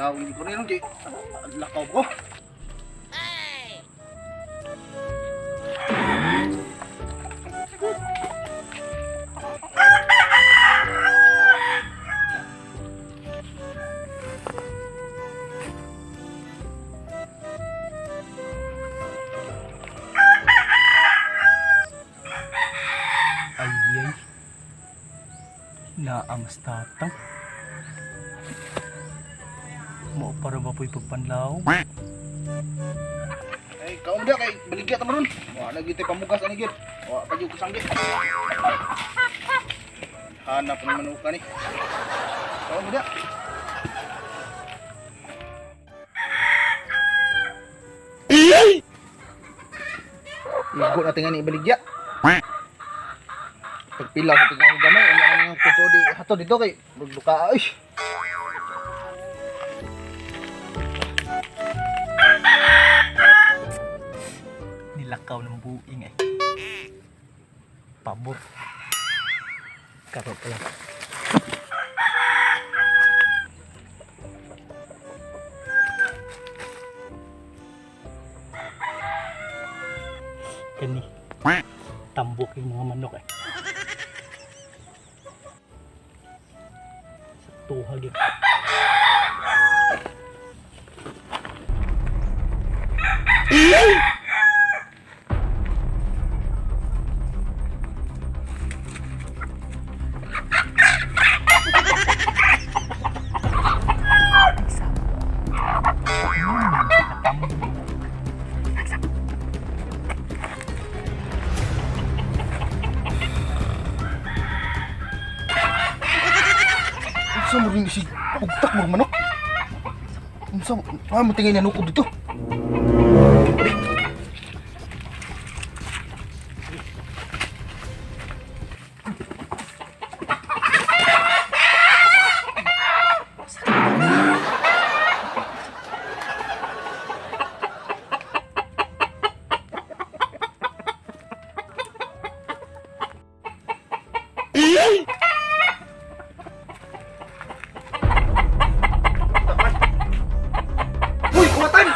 gawin ko rin kay lakaw ko. Ayay. Naamas tatang. Mo para ba po'y pagpanlaw? Ay, kaon dia kay baligya ta maron. Wa lagi tay pamugas ani gid. Wa pa jud kasanggi. Hanap naman uka ni. Kaon dia. Igo na tingan ni baligya. Pagpila sa tingnan gamay, ang kuto di hato dito kay lugluka ay. Nilakaw ng buing eh. Pabor. Karot lang. Kani. Tambok yung mga manok eh. Sa tuhag eh. Unsa mo rin si ugtak mo manok? Unsa mo tingin na nukod dito? Uy, kuwatan!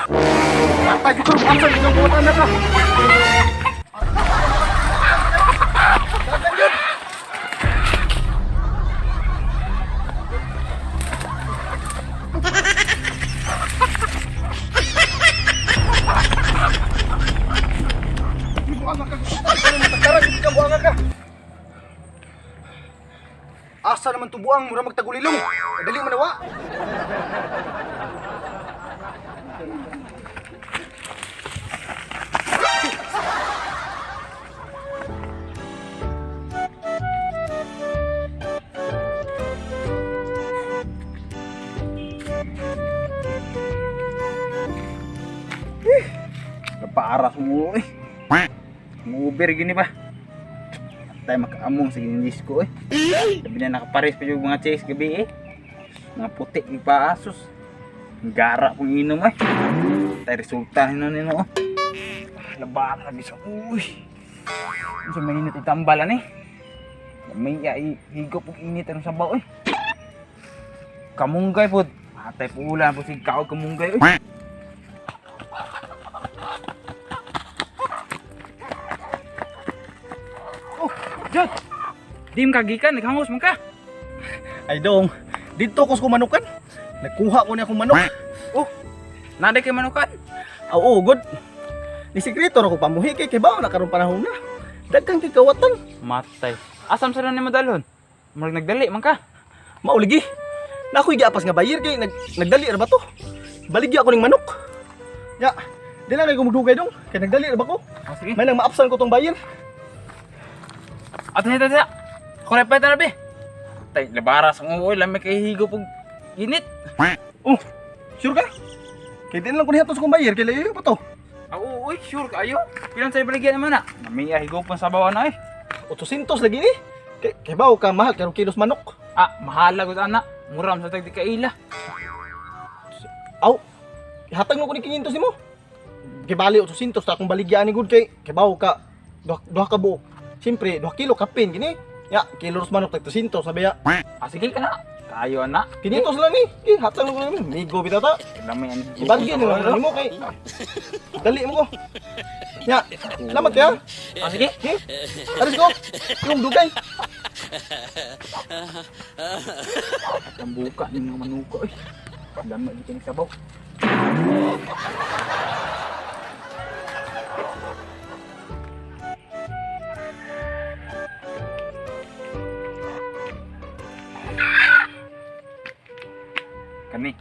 Patay ko rin kamsan, isang kuwatan na ka! Saan yun? Hindi mo angka ka! Asa naman tagdarag, hindi ka mo angka ka! Asa naman tubuang, mura magtagulilong! Kadali manawa! Naparas mo eh. Nguber gini ba? Tayo makaamong sa ginis ko eh. Sabi na nakapares pa yung mga chase gabi eh. Mga putik ni paasos. Gara kong inom eh. Tayo resultahin na nino oh. Labahan lagi sa uy. Sa mainit itambalan eh. May higop og init ang sabaw eh. Kamunggay po. Atay po ulan po si kao kamunggay eh. Jod! Di mo kagikan, naghangos man ka. Ay dong, dito ko sa manukan. Nagkuha ko na akong manok. Oh, naday kay manukan. Oo, good. Ni sekreto ako pamuhi kay ba na karon panahon na. Daghang kay kawatan. Matay. Asam sa ni madalhon? Murag nagdali man ka. Mauligi. Na ako'y giapas nga bayir kay nagdali ra ba to? Baligya ko ning manok. Ya, di lang kay gumudugay dong. Kay nagdali ra ba ko? Oh, sige. May nang maapsan ko tong bayir. At tata. Kurepet na be. Tay labaras ang uoy lamay kay higo pug init. Oh, sure ka? Kay din lang ko nihatos kong bayir kay layo pa to. Uy, sure kayo. Pilan sa baligyan naman na. Nami higo pa sa bawan na eh. 800 lagi ni. Kay bawo ka mahal karong kilos manok. Ah, mahala gud ana. Muram sa tagdi kaila. Aw, ihatag mo ko ni 500 nimo. Kay bali 800 ta akong baligyan ni gud kay bawo ka duha ka buok. Siyempre, 2 kilo kapin gini. Ya, kilos manok tag 300 sabi ya. Ah, sige ka na. Kayo anak. Kinitos lang ni. Ki, hatang lang namin. Migo bitaw ta. Lamay ang Ibagi na lang mo kay. Dali mo ko. Ya, lamat ya. Ah, sige. Ki. Aris ko. Yung dugay. Ang buka ni mga manuka eh. Lamay dito ni sabaw. Kani.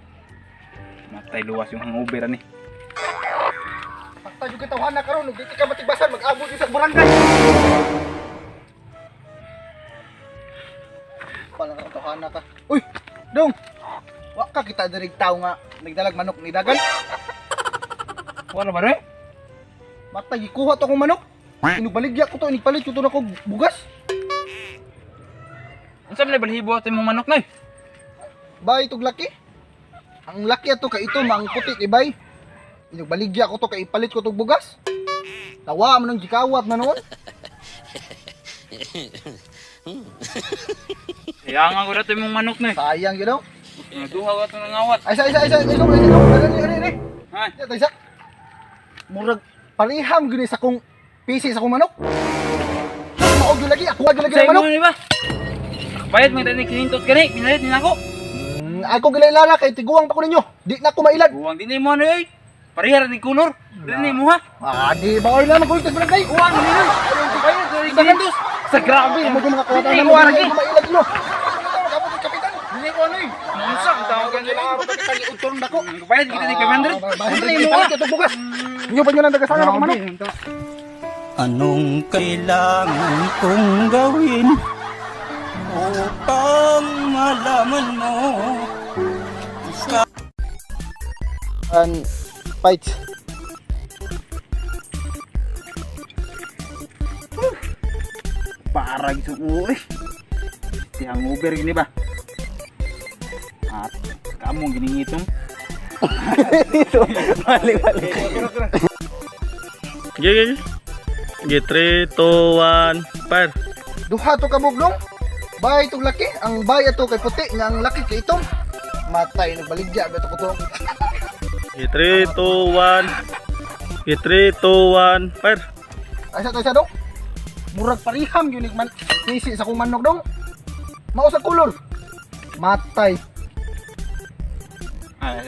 Matay luwas yung hangover ani. Pakta juga tawhana karon, di ka matigbasan mag-abot sa barangay. Pala ka tawhana ka. Uy, dong. Wa ka kita diri tao nga nagdalag manok ni dagan. Wala ba rin? Matay gikuha to akong manok. Inubaligya ko to, inipalit ko to na ko bugas. Unsa man balhibo ato imong manok nay? Bay itong laki. Ang laki ato kay ito mang puti ni bay. Inubaligya ko to kay ipalit ko tong bugas. Tawa man ng gikawat na noon. Kaya nga ko ato imong manok nay. Sayang yun daw. Duha ato nang awat. Ay isa. Ani. Ha? Ya isa. Murag pariham gini sa kong pisi sa kong manok. Maog yun lagi, ako wag lagi Sa ng manok. imo ni ba? Bayad mo tani kinintot gani, pinalit ni nako. Ako gilalala kay tiguang pa ko ninyo. Di na ko mailad. Buwang din mo ano eh. Parihar ni kulor. Dili mo ha. Ah, di ba na magkulitas barangay. Buwang din nun. Bayad sa kinintos. Sa grabe. Mo mga kawatan Hindi na ko mo lagi. mailad mo. Kapitan. Dili ko ano eh. Unsa ang tawagan nila? Tagi utol nako. Bayad kita ni 500. Dili mo ha. Itong bugas. Inyo pa nyo lang dagasana ng manok. Anong kailangan kong gawin upang malaman mo? And fight. Parang sa uy. Si hangover gini ba? At kamu giningitong. Balik. Gigi. Gigi, 3, 2, 1, fire. Duha to kabog dong. Bay itong laki. Ang bay ato kay puti. Nga ang laki kay itong. Matay nagbaligya. Beto ko to. Gigi, 3, 2, 1. Gigi, 3, 2, 1, fire. Ay sa dong. Murag pariham yun man. Pisi sa kong manok dong. Mao sa kulor. Matay. Ah,